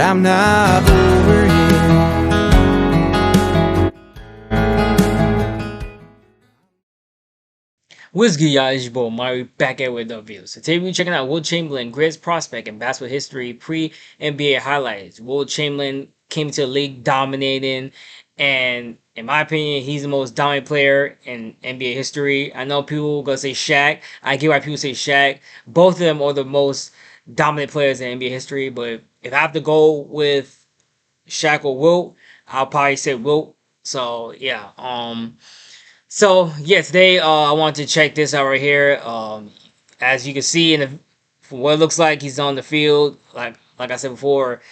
I'm not over yet. What's good, y'all? It's your boy Mario back at with the video. So today we're checking out Wilt Chamberlain, greatest prospect in basketball history, pre-NBA highlights. Wilt Chamberlain came to the league dominating, and in my opinion, he's the most dominant player in NBA history. I know people gonna say Shaq. I get why people say Shaq. Both of them are the most dominant players in NBA history, but if I have to go with Shaq or Wilt, I'll probably say Wilt. So yeah, today I wanted to check this out right here. As you can see from what it looks like, he's on the field. Like I said before,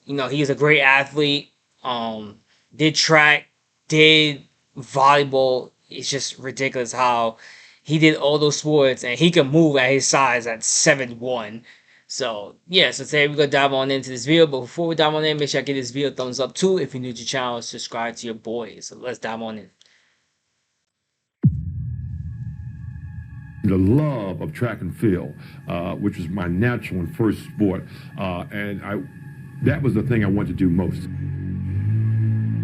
he's a great athlete. Did track, did volleyball. It's just ridiculous how he did all those sports and he can move at his size at 7'1". So today we're gonna dive on into this video. But before we dive on in, make sure I give this video a thumbs up too. If you're new to the channel, subscribe to your boy. So let's dive on in. The love of track and field, which was my natural and first sport, that was the thing I wanted to do most.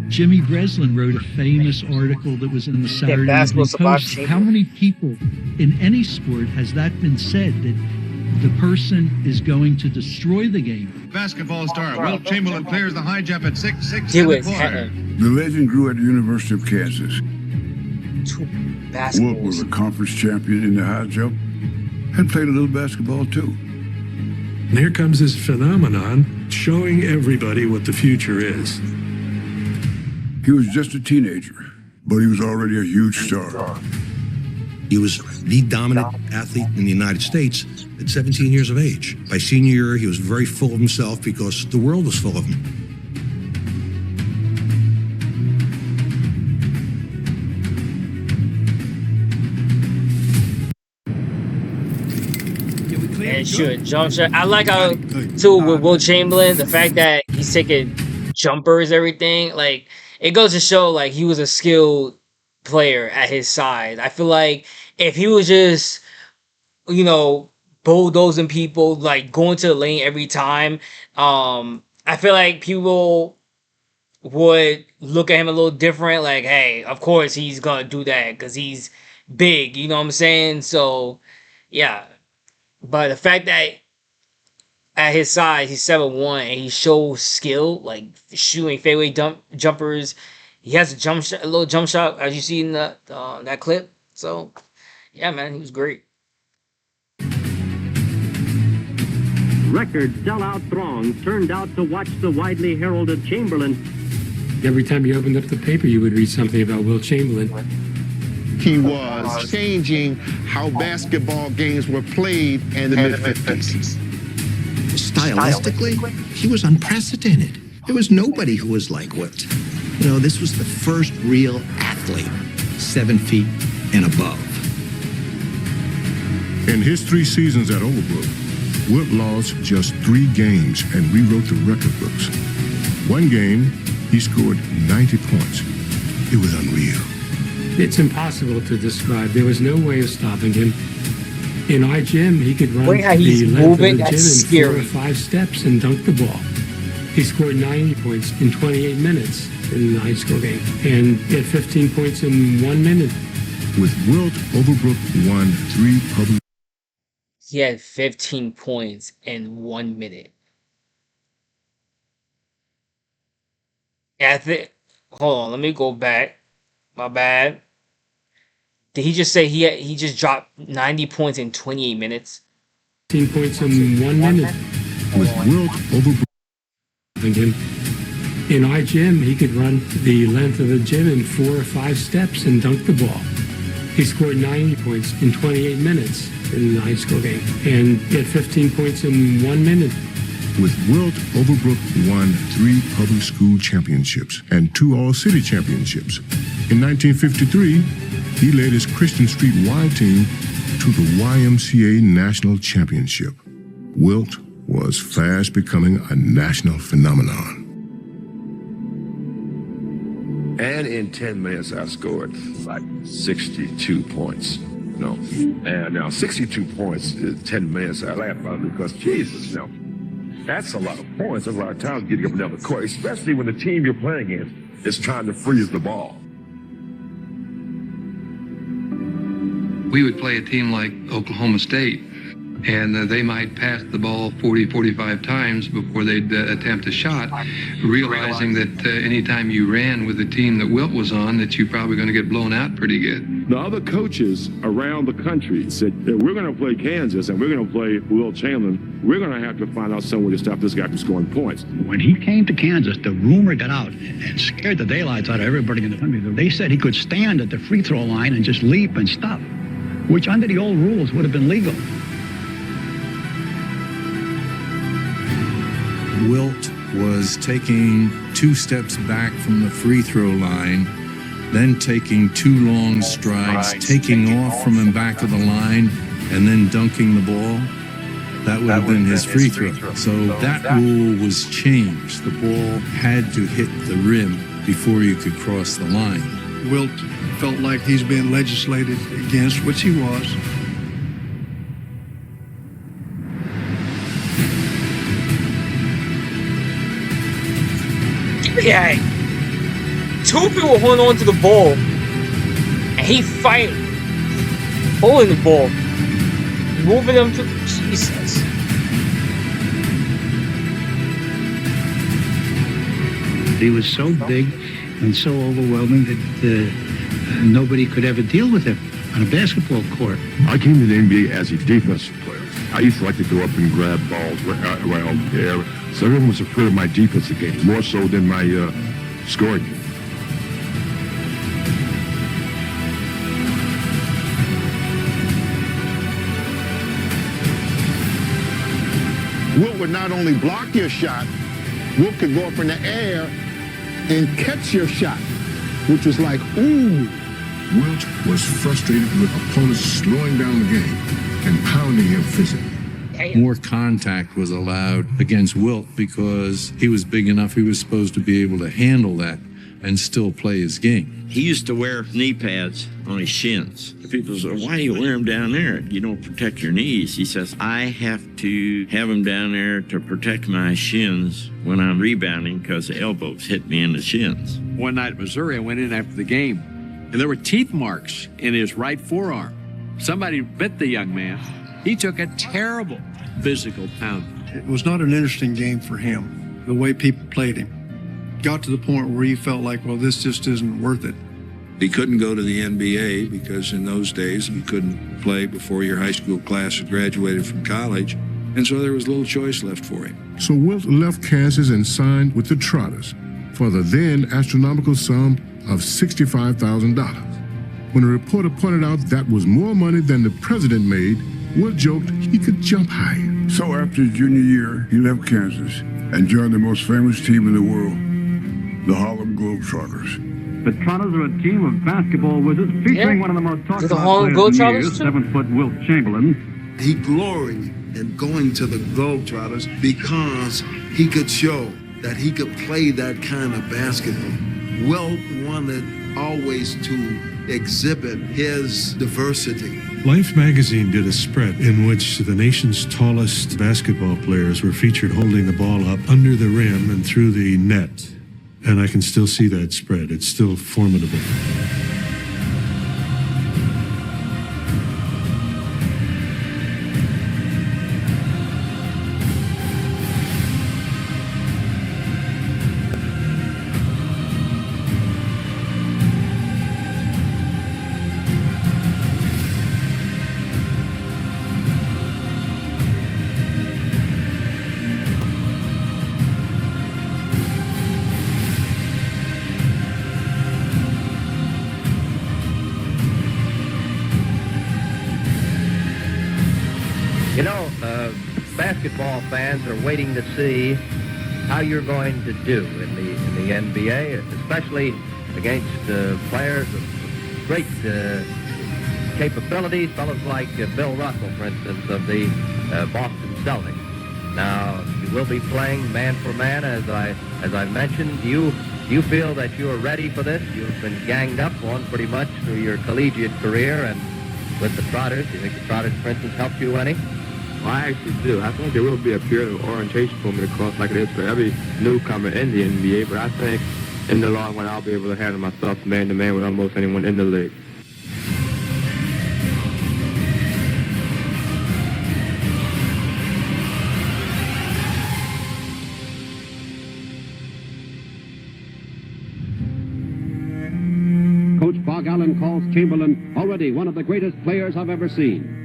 Jimmy Breslin wrote a famous article that was in the Saturday Evening Post. How many people in any sport has that been said that the person is going to destroy the game? Basketball star Wilt Chamberlain clears the high jump at 6'6". The legend grew at the University of Kansas. Wilt was a conference champion in the high jump and played a little basketball too. And here comes this phenomenon showing everybody what the future is. He was just a teenager, but he was already a huge star. He was the dominant athlete in the United States at 17 years of age. By senior year, he was very full of himself because the world was full of him. And shoot, jump shot. I like how too with Wilt Chamberlain, the fact that he's taking jumpers, everything. Like it goes to show, like he was a skilled player at his size. I feel like if he was just, bulldozing people, like going to the lane every time, I feel like people would look at him a little different. Like, hey, of course he's gonna do that because he's big. You know what I'm saying? So, yeah. But the fact that at his size, he's 7'1", and he shows skill, like shooting fadeaway jumpers. He has a little jump shot, as you see in that clip. So, yeah, man, he was great. Record sellout throngs turned out to watch the widely heralded Chamberlain. Every time you opened up the paper, you would read something about Wilt Chamberlain. He was changing how basketball games were played in the mid-50s. Stylistically, he was unprecedented. There was nobody who was like Wilt. This was the first real athlete, 7 feet and above. In his 3 seasons at Overbrook, Wilt lost just 3 games and rewrote the record books. One game, he scored 90 points. It was unreal. It's impossible to describe. There was no way of stopping him. In our gym, he could run the length of the gym in 4 or 5 steps and dunk the ball. He scored 90 points in 28 minutes in the high school game and he had 15 points in 1 minute. With Wilt, Overbrook won 3 public. He had 15 points in 1 minute. Hold on, let me go back. My bad. Did he just say he just dropped 90 points in 28 minutes? 15 points in 1 minute. With Wilt, Overbrook. In our gym, he could run the length of the gym in 4 or 5 steps and dunk the ball. He scored 90 points in 28 minutes in the high school game and he had 15 points in 1 minute. With Wilt, Overbrook won 3 public school championships and 2 all-city championships. In 1953, he led his Christian Street Y team to the YMCA National Championship. Wilt was fast becoming a national phenomenon. And in 10 minutes, I scored like 62 points. And now 62 points in 10 minutes, I laugh about it because Jesus, That's a lot of points. That's a lot of time getting up and down the court, especially when the team you're playing against is trying to freeze the ball. We would play a team like Oklahoma State, and they might pass the ball 40, 45 times before they'd attempt a shot, realizing that anytime you ran with the team that Wilt was on, that you're probably going to get blown out pretty good. The other coaches around the country said that we're going to play Kansas and we're going to play Wilt Chamberlain. We're going to have to find out some way to stop this guy from scoring points. When he came to Kansas, the rumor got out and scared the daylights out of everybody in the country. They said he could stand at the free throw line and just leap and stop, which under the old rules would have been legal. Wilt was taking 2 steps back from the free throw line, then taking 2 long strides, taking off from the back of the line, and then dunking the ball. That would have been his free throw. So that rule was changed. The ball had to hit the rim before you could cross the line. Wilt felt like he's being legislated against, which he was. Yeah, 2 people holding on to the ball, and he fighting, holding the ball, moving them to Jesus. He was so big and so overwhelming that nobody could ever deal with him on a basketball court. I came to the NBA as a defensive player. I used to like to go up and grab balls around the air. So everyone was afraid of my defensive game, more so than my scoring game. Wilt would not only block your shot, Wilt could go up in the air and catch your shot, which was like, ooh. Wilt was frustrated with opponents slowing down the game and pounding him physically. More contact was allowed against Wilt because he was big enough, he was supposed to be able to handle that and still play his game. He used to wear knee pads on his shins. People say, why do you wear them down there? You don't protect your knees. He says, I have to have them down there to protect my shins when I'm rebounding because the elbows hit me in the shins. One night at Missouri, I went in after the game, and there were teeth marks in his right forearm. Somebody bit the young man. He took a terrible physical pounding. It was not an interesting game for him, the way people played him. Got to the point where he felt like, well, this just isn't worth it. He couldn't go to the NBA because in those days you couldn't play before your high school class had graduated from college, and so there was little choice left for him. So Wilt left Kansas and signed with the Trotters for the then astronomical sum of $65,000. When a reporter pointed out that was more money than the president made, Wilt joked he could jump higher. So after his junior year, he left Kansas and joined the most famous team in the world, the Harlem Globetrotters. The Trotters are a team of basketball wizards featuring one of the most talked about players in years, 7-foot Wilt Chamberlain. He gloried in going to the Globetrotters because he could show that he could play that kind of basketball. Wilt wanted always to exhibit his diversity. Life magazine did a spread in which the nation's tallest basketball players were featured holding the ball up under the rim and through the net. And I can still see that spread. It's still formidable. You know, basketball fans are waiting to see how you're going to do in the NBA, especially against players of great capabilities, fellows like Bill Russell, for instance, of the Boston Celtics. Now, you will be playing man for man, as I mentioned. Do you feel that you are ready for this? You've been ganged up on pretty much through your collegiate career and with the Trotters. Do you think the Trotters, for instance, helped you any? Well, I actually do. I think there will be a period of orientation for me to cross like it is for every newcomer in the NBA, but I think in the long run I'll be able to handle myself man-to-man with almost anyone in the league. Coach Bog Allen calls Chamberlain already one of the greatest players I've ever seen.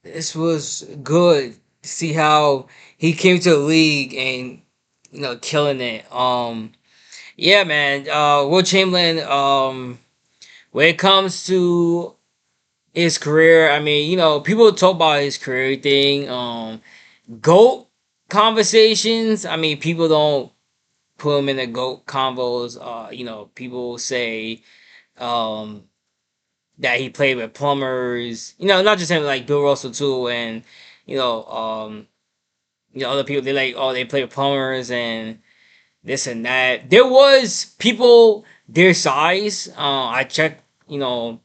This was good to see how he came to the league and killing it. Yeah, man. Wilt Chamberlain. When it comes to his career, I mean, people talk about his career thing. GOAT conversations. I mean, people don't put him in the GOAT convos. People say that he played with plumbers. Not just him, like Bill Russell too, and other people. They like, oh, they play with plumbers and this and that. There was people their size. I checked on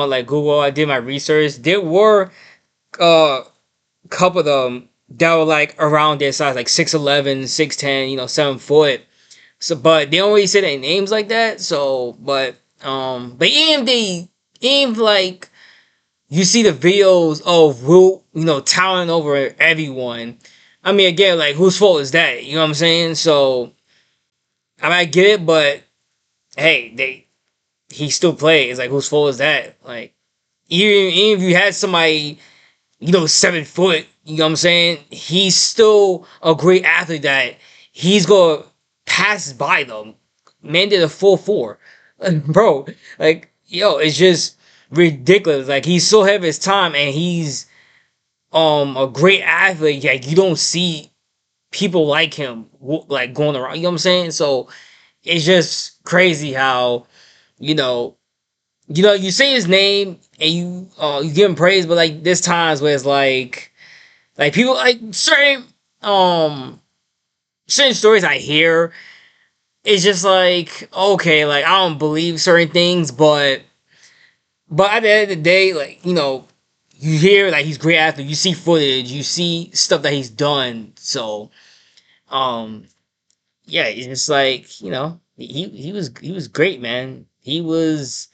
like Google. I did my research. There were a couple of them that were like around their size, like 6'11", 6'10", 7 foot. So, but they don't really say their names like that. So, but even like you see the videos of Wilt, towering over everyone. I mean, again, like whose fault is that? You know what I'm saying? So, I mean, I get it, but hey, he still plays. Like, whose fault is that? Like, even if you had somebody, 7 foot, you know what I'm saying? He's still a great athlete that he's gonna pass by them. Man did a 4.4. Bro, like, it's just ridiculous. Like, he's so ahead of his time and he's a great athlete. Like, you don't see people like him like going around, you know what I'm saying? So it's just crazy how, you say his name and you give him praise, but like there's times where it's like people like certain stories I hear, it's just like, okay, like I don't believe certain things, but at the end of the day, like, you hear like he's a great athlete, you see footage, you see stuff that he's done, so yeah, it's just like, he was great, man. He was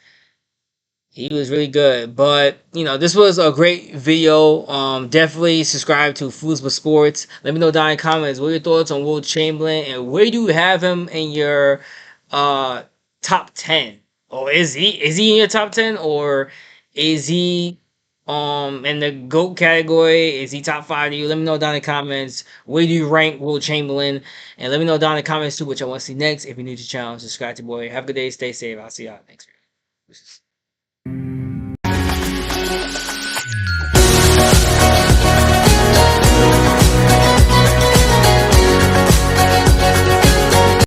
really good. But, this was a great video. Definitely subscribe to Foosball Sports. Let me know down in the comments what your thoughts on Wilt Chamberlain and where do you have him in your top 10? Or is he in your top 10 or is he in the GOAT category? Is he top 5 to you? Let me know down in the comments. Where do you rank Wilt Chamberlain? And let me know down in the comments too what y'all want to see next. If you're new to the channel, subscribe to the boy. Have a good day. Stay safe. I'll see y'all next video.